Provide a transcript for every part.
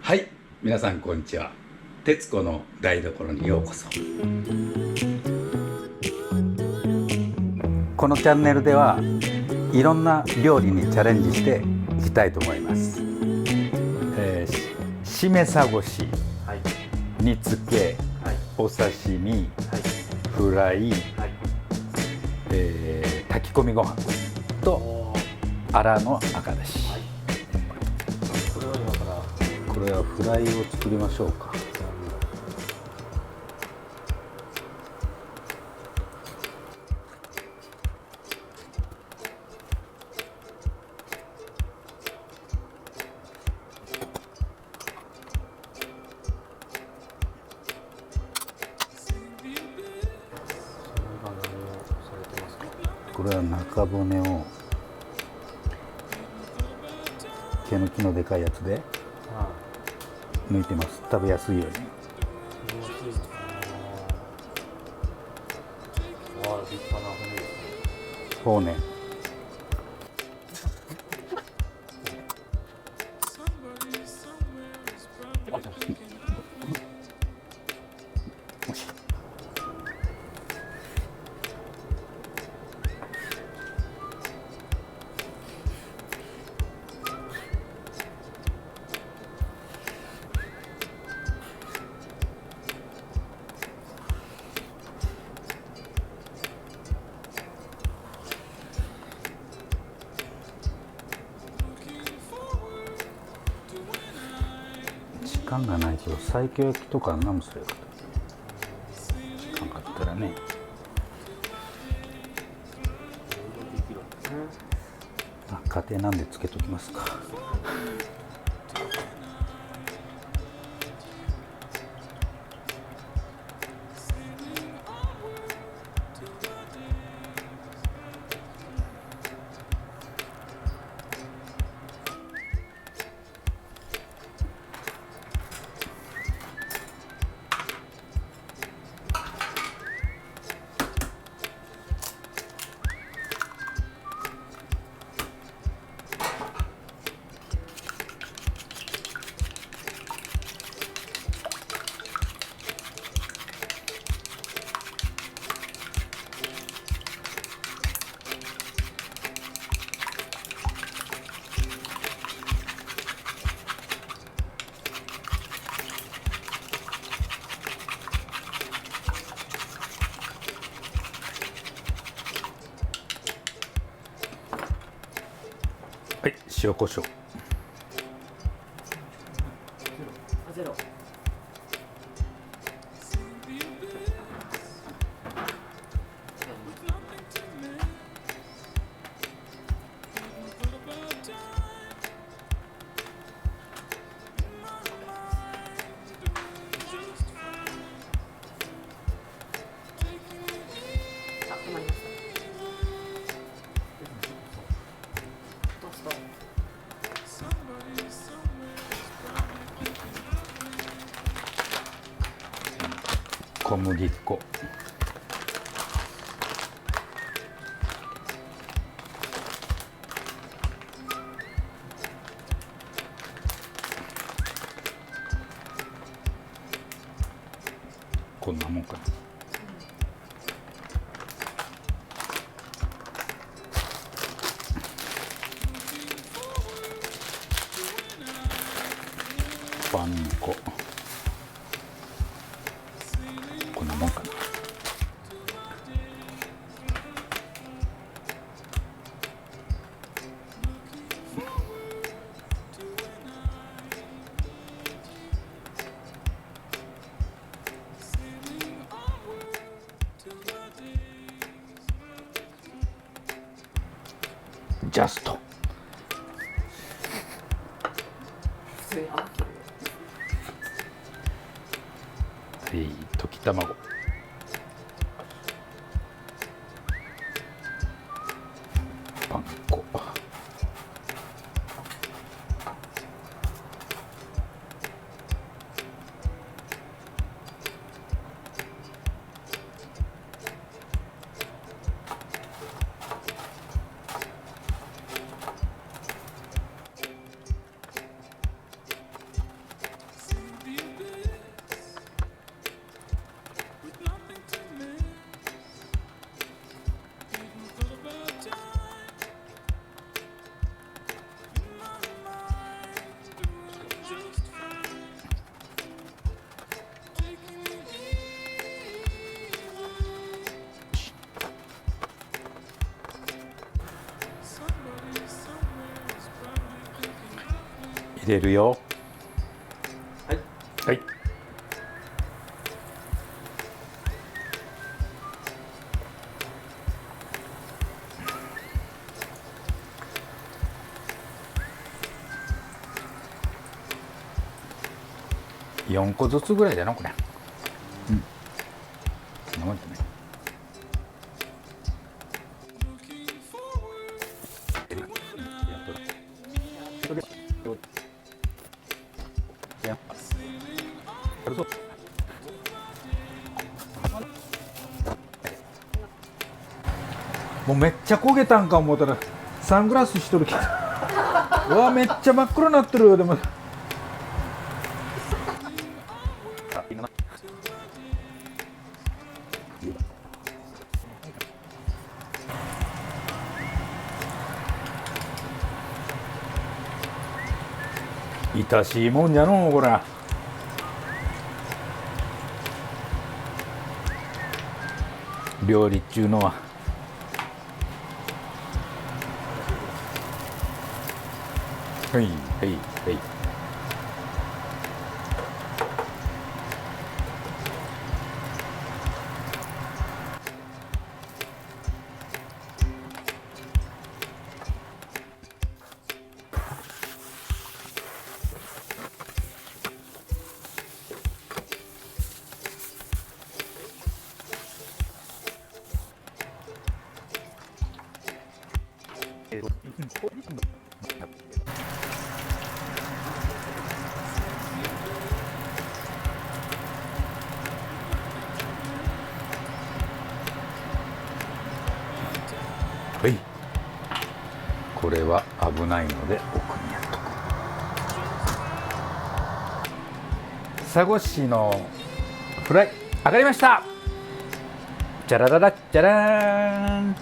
はい、皆さんこんにちは。徹子の台所にようこそ。このチャンネルではいろんな料理にチャレンジしていきたいと思います。しめさごし、はい、煮つけ、はい、お刺身、はい、フライ、はい。炊き込みご飯とおー、アラの赤だし。はい。これは今から、これはフライを作りましょうか。今何をされてますか？これは中骨を毛抜きのでかいやつでは抜いてます。食べやすいように。い。気持ちいい。わあ、立派な骨ですね。骨。時間がないと西京焼きとか何もすればよかった。時間かったらね。いろいろできるんですね。家庭なんでつけときますか。はい、塩コショウ。ゼロ。あ、止まりました。トースト。小麦粉。こんなもんかな。パン粉。こんなもんかな。ジャスト。普通にあ、溶き卵。パン粉。入れるよ。はい。はい。4個ずつぐらいだなこれ。うん。そんなもんじゃない。もうめっちゃ焦げたんか思ったらサングラスしとるけどうわめっちゃ真っ黒になってるよ。でもいたしいもんじゃのうこら。料理っちゅうのは。はいはいはい。はい、これは危ないので奥にやっとく。佐護市のフライ上がりました。じゃらららじゃらーん。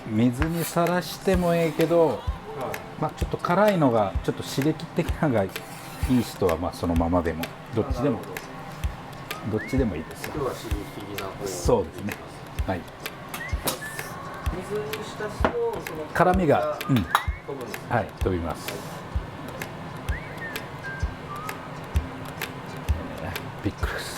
水にさらしてもええけど、まあちょっと辛いのがちょっと刺激的なのがいい人はまあそのままでもどっちでもどっちでもいいですよ。今日は刺激的な方を。そうですね。はい。水に浸すとその辛みが飛ぶんですね。はい飛びます。ピックルス。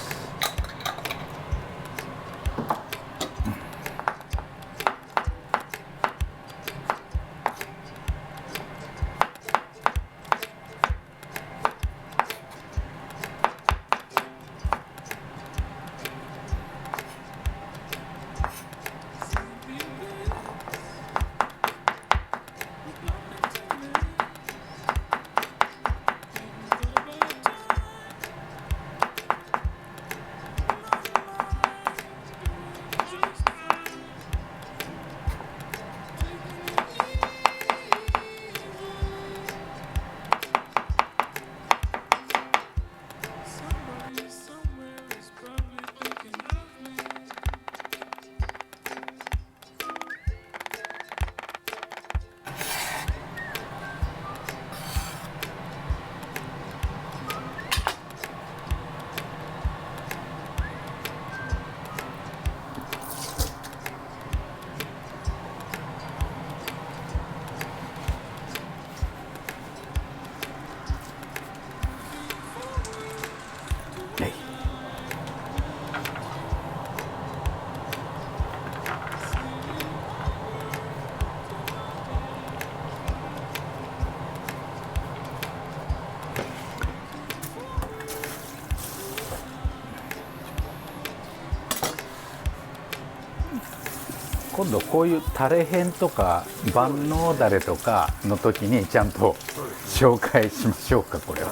今度こういうタレ編とか万能だれとかの時にちゃんと紹介しましょうか。これを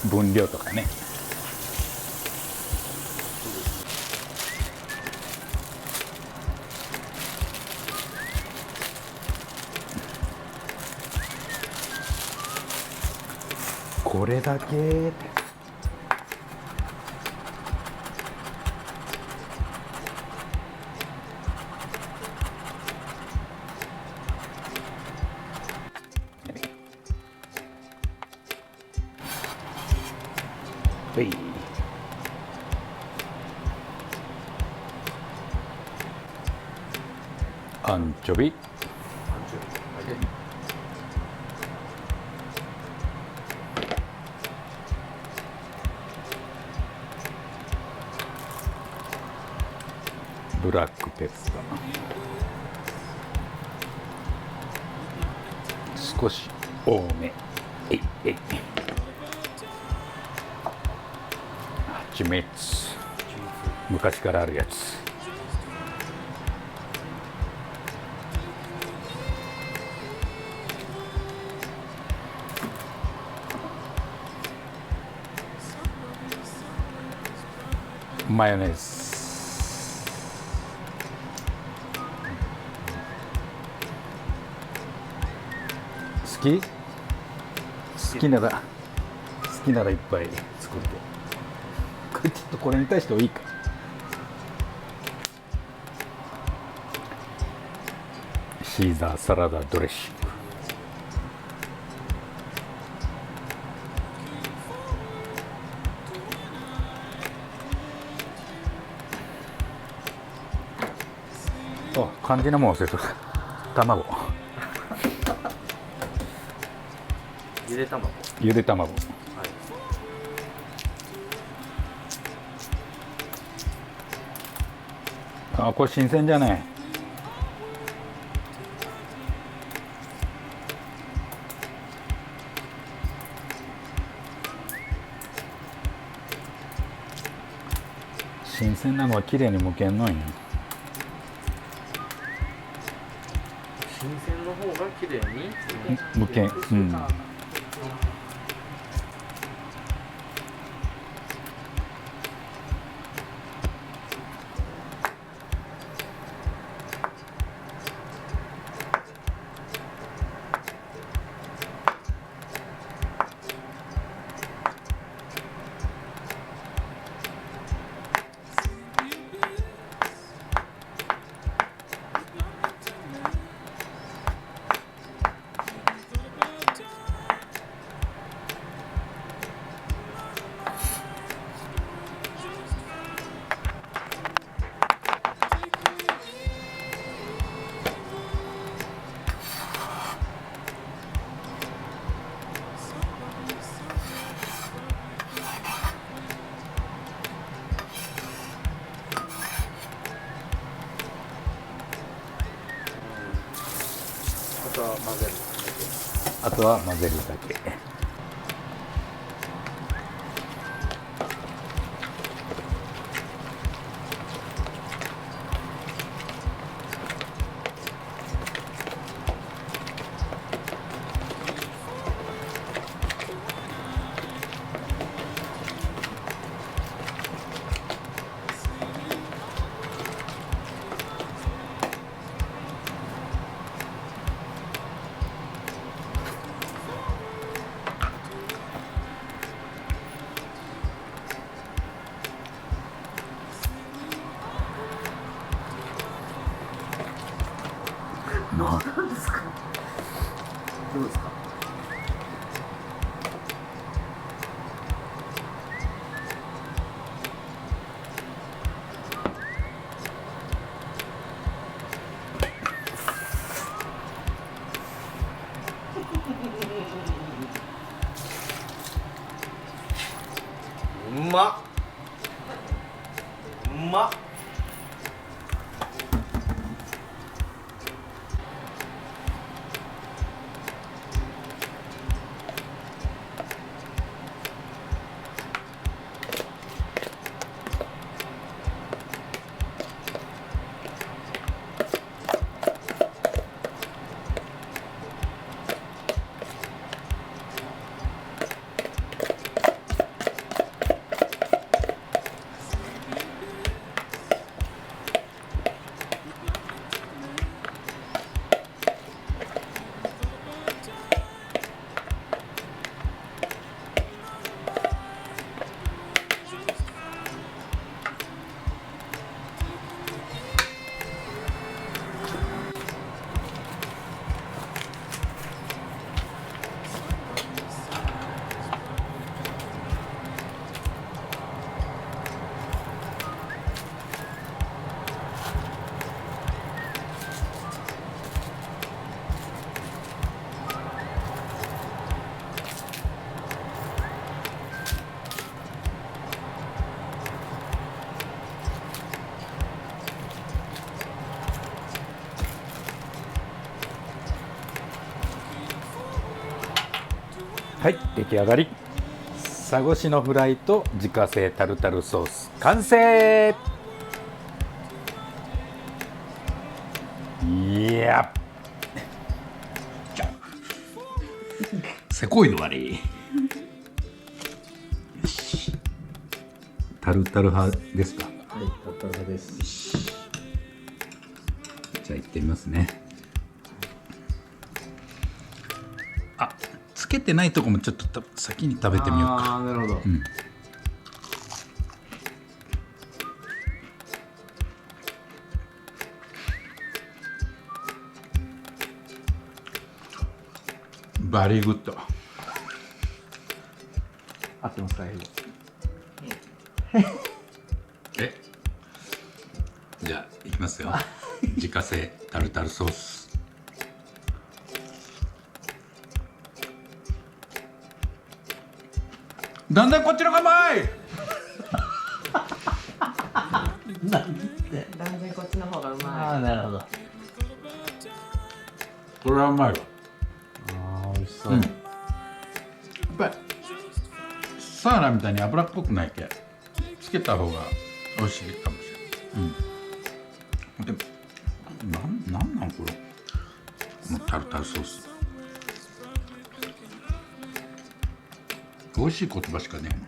分量とかね。これだけはい、アンチョビ、ブラックペッパー少し多め、蜂蜜、昔からあるやつ。マヨネーズ。好きならいっぱい作って。これちょっとこれに対してはいいか。シーザーサラダドレッシング。あ、肝心なもん忘れとった。卵。ゆで卵。ゆで卵。あ、これ新鮮じゃない。新鮮なのは綺麗に剥けんのんよ。新鮮の方が綺麗に剥けん。うん。あとは混ぜるだけ。何ですか。どうですか。うまっ。うまっ。はい、出来上がり。サゴシのフライと自家製タルタルソース完成。いやせこいの悪い。よし、タルタル派ですか？はい、タルタル派です。じゃあ行ってみますね。あ、つけてないとこもちょっと先に食べてみようか。ああ、なるほど。うん。バリーグッド。合ってますか、え、じゃあいきますよ。自家製タルタルソース。だんだんこっちのがうまい。なんで？断然こっちの方がうあまあ、なるほど。これはうまいわ。ああ、美味しそう。うん、やっぱりサーラみたいに脂っこくないけつけた方が美味しいかもしれない。うん、でもなんこれ、このタルタルソース美味しい言葉しかねえもん。